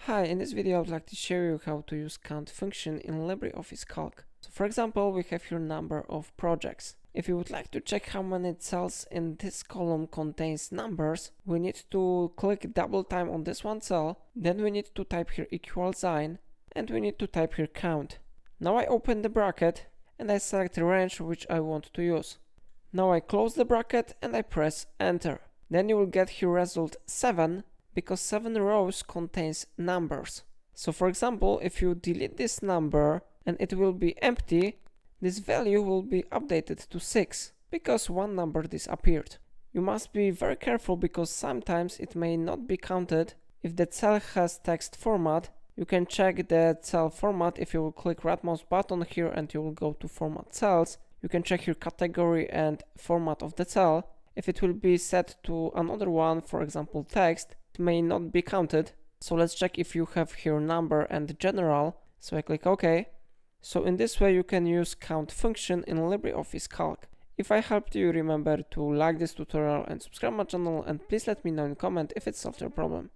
Hi, in this video I would like to show you how to use count function in LibreOffice Calc. So for example, we have here number of projects. If you would like to check how many cells in this column contains numbers, we need to click double time on this one cell, then we need to type here equal sign, and we need to type here count. Now I open the bracket and I select the range which I want to use. Now I close the bracket and I press enter. Then you will get here result 7, because 7 rows contains numbers. So for example, if you delete this number and it will be empty, this value will be updated to 6 because one number disappeared. You must be very careful because sometimes it may not be counted. If the cell has text format, you can check the cell format if you will click right mouse button here and you will go to format cells. You can check your category and format of the cell. If it will be set to another one, for example text, may not be counted. So let's check if you have here number and general. So I click OK. So in this way you can use count function in LibreOffice Calc. If I helped you, remember to like this tutorial and subscribe my channel, and please let me know in comment if it solved your problem.